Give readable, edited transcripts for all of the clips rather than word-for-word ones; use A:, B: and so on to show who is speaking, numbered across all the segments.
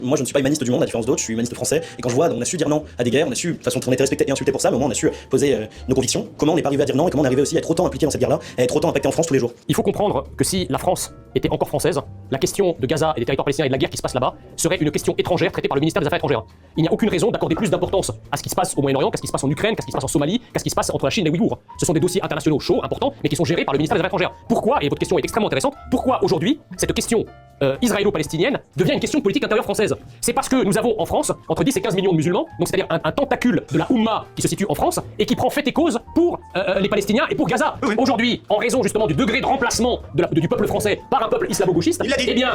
A: Moi, je ne suis pas humaniste du monde, à différence d'autres, je suis humaniste français, et quand je vois, on a su dire non à des guerres, on a su, de toute façon, on a été respecté et insulté pour ça, mais au moins on a su poser nos convictions. Comment on n'est pas arrivé à dire non, et comment on est arrivé aussi à être autant impliqué dans cette guerre-là, et à être autant impacté en France tous les jours.
B: Il faut comprendre que si la France était encore française, la question de Gaza et des territoires palestiniens et de la guerre qui se passe là-bas serait une question étrangère traitée par le ministère des Affaires étrangères. Il n'y a aucune raison d'accorder plus d'importance à ce qui se passe au Moyen-Orient, qu'à ce qui se passe en Ukraine, qu'à ce qui se passe en Somalie, qu'à ce qui se passe entre la Chine et les Ouïghours. Ce sont des dossiers internationaux chauds, importants, mais qui sont gérés par le ministère des Affaires étrangères. Pourquoi, et votre question est extrêmement intéressante, pourquoi aujourd'hui cette question israélo-palestinienne devient une question de politique intérieure française? C'est parce que nous avons en France entre 10 et 15 millions de musulmans, donc c'est-à-dire un tentacule de la Oumma qui se situe en France et qui prend fait et cause pour les Palestiniens et pour Gaza. Aujourd'hui, en raison justement du degré de remplacement du peuple français par un peuple islamo-gauchiste, eh bien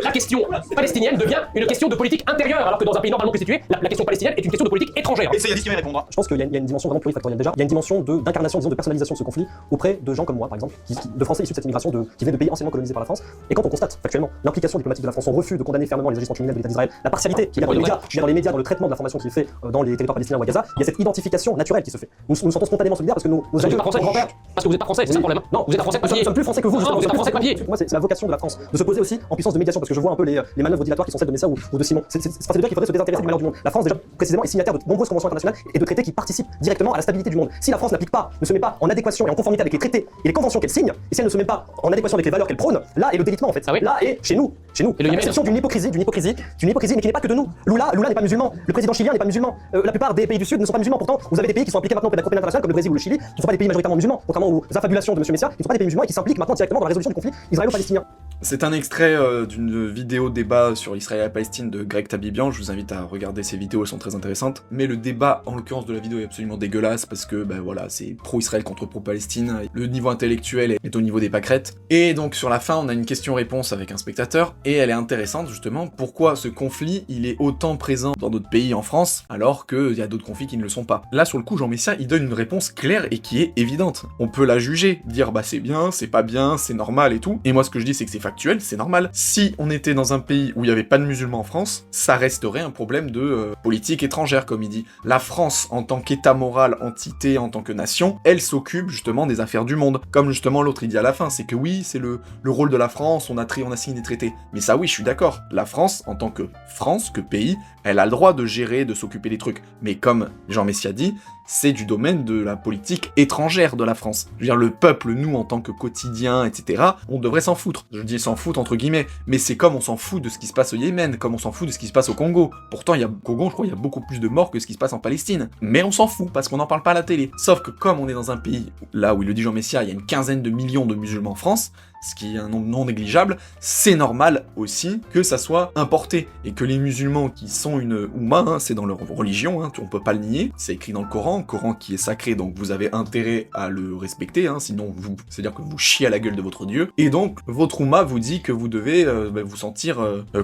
B: la question palestinienne devient une question de politique intérieure, alors que dans un pays normalement constitué, la question palestinienne est une question de politique étrangère.
C: Essayez à discuter répondre.
A: Je pense qu'il y a une dimension vraiment plurifactorielle déjà. Il y a une dimension d'incarnation, disons, de personnalisation de ce conflit auprès de gens comme moi, par exemple, de Français issus de cette immigration, qui venaient de pays anciennement colonisés par la France. Et quand on constate factuellement l'implication diplomatique de la France, son refus de condamner fermement les agissements criminels de l'État d'Israël, la partialité qu'il y a dans les médias, dans le traitement de l'information qui est fait dans les territoires palestiniens ou à Gaza, il y a cette identification naturelle qui se fait. Nous nous sentons spontanément solidaires parce que nos aïeux, nos grands-pères.
B: Parce que vous êtes pas français, c'est ça le problème. Non, vous êtes un français papier.
A: Nous sommes plus français que vous.
B: Non, vous êtes un français papier.
A: Moi, c'est la vocation de la France de se poser aussi en puissance de médiation, parce que je vois un peu les manœuvres dilatoires qui sont celles de Messa ou de Simon. C'est de dire qu'il faudrait se désintéresser du malheur du monde. La France déjà précisément est signataire de nombreuses conventions internationales et de traités qui participent directement à la stabilité du monde. Si la France n'applique pas, ne se met pas en adéquation et en conformité avec les traités et les conventions qu'elle signe, et si elle ne se met pas en adéquation avec les valeurs qu'elle prône, là est le délitement en fait.
B: Ah oui.
A: Là est chez nous.
B: Et le
A: La perception d'une hypocrisie, mais qui n'est pas que de nous. Lula n'est pas musulman. Le président chilien n'est pas musulman. La plupart des pays du Sud ne sont pas musulmans. Pourtant, vous avez des pays qui sont impliqués maintenant dans la coopération internationale, comme le Brésil ou le Chili, qui ne sont pas des pays majoritairement musulmans, contrairement aux affabulations de M. Messia, qui ne sont pas des pays musulmans et qui s'impliquent maintenant directement dans la résolution du conflit israélo-palestinien.
C: C'est un extrait d'une vidéo débat sur Israël et la Palestine de Greg Tabibian, je vous invite à regarder ces vidéos, elles sont très intéressantes. Mais le débat, en l'occurrence de la vidéo, est absolument dégueulasse parce que, ben voilà, c'est pro-Israël contre pro-Palestine, le niveau intellectuel est au niveau des pâquerettes. Et donc sur la fin, on a une question-réponse avec un spectateur, et elle est intéressante justement, pourquoi ce conflit, il est autant présent dans d'autres pays en France, alors qu'il y a d'autres conflits qui ne le sont pas. Là, sur le coup, Jean Messia, il donne une réponse claire et qui est évidente. On peut la juger, dire bah c'est bien, c'est pas bien, c'est normal et tout. Et moi ce que je dis c'est que c'est factuel, c'est normal. Si on était dans un pays où il n'y avait pas de musulmans en France, ça resterait un problème de politique étrangère, comme il dit. La France, en tant qu'État moral, entité, en tant que nation, elle s'occupe justement des affaires du monde. Comme justement l'autre il dit à la fin, c'est que oui, c'est le rôle de la France, on a signé des traités. Mais ça oui, je suis d'accord. La France, en tant que France, que pays, elle a le droit de gérer, de s'occuper des trucs. Mais comme Jean Messia dit, c'est du domaine de la politique étrangère de la France. Je veux dire, le peuple, nous, en tant que quotidien, etc., on devrait s'en foutre. Je dis s'en foutre entre guillemets, mais c'est comme on s'en fout de ce qui se passe au Yémen, comme on s'en fout de ce qui se passe au Congo. Pourtant, au Congo, je crois, il y a beaucoup plus de morts que ce qui se passe en Palestine. Mais on s'en fout, parce qu'on n'en parle pas à la télé. Sauf que comme on est dans un pays, là où il le dit Jean Messia, il y a une quinzaine de millions de musulmans en France, ce qui est un nombre non négligeable, c'est normal aussi que ça soit importé, et que les musulmans qui sont une Oumma, hein, c'est dans leur religion, hein, on peut pas le nier, c'est écrit dans le Coran qui est sacré, donc vous avez intérêt à le respecter, hein, sinon c'est-à-dire que vous chiez à la gueule de votre Dieu, et donc votre Oumma vous dit que vous devez vous sentir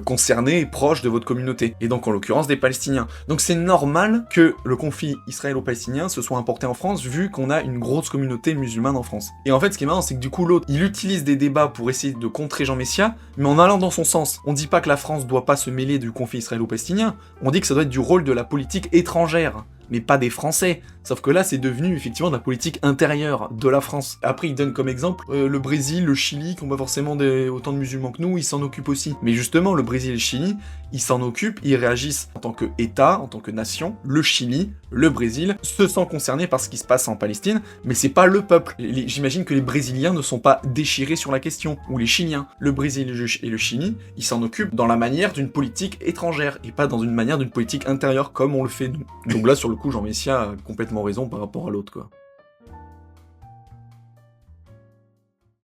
C: concerné, proche de votre communauté, et donc en l'occurrence des Palestiniens. Donc c'est normal que le conflit israélo-palestinien se soit importé en France, vu qu'on a une grosse communauté musulmane en France. Et en fait, ce qui est marrant, c'est que du coup l'autre, il utilise des débats pour essayer de contrer Jean Messia, mais en allant dans son sens. On dit pas que la France doit pas se mêler du conflit israélo-palestinien, on dit que ça doit être du rôle de la politique étrangère, mais pas des Français. Sauf que là, c'est devenu effectivement de la politique intérieure de la France. Après, il donne comme exemple le Brésil, le Chili, qui n'ont pas forcément autant de musulmans que nous, ils s'en occupent aussi. Mais justement, le Brésil et le Chili, ils s'en occupent, ils réagissent en tant qu'État, en tant que nation. Le Chili, le Brésil, se sent concernés par ce qui se passe en Palestine, mais c'est pas le peuple. J'imagine que les Brésiliens ne sont pas déchirés sur la question, ou les Chiliens. Le Brésil et le Chili, ils s'en occupent dans la manière d'une politique étrangère, et pas dans une manière d'une politique intérieure, comme on le fait nous. Donc là, sur le coup, Jean Messia a complètement raison par rapport à l'autre, quoi.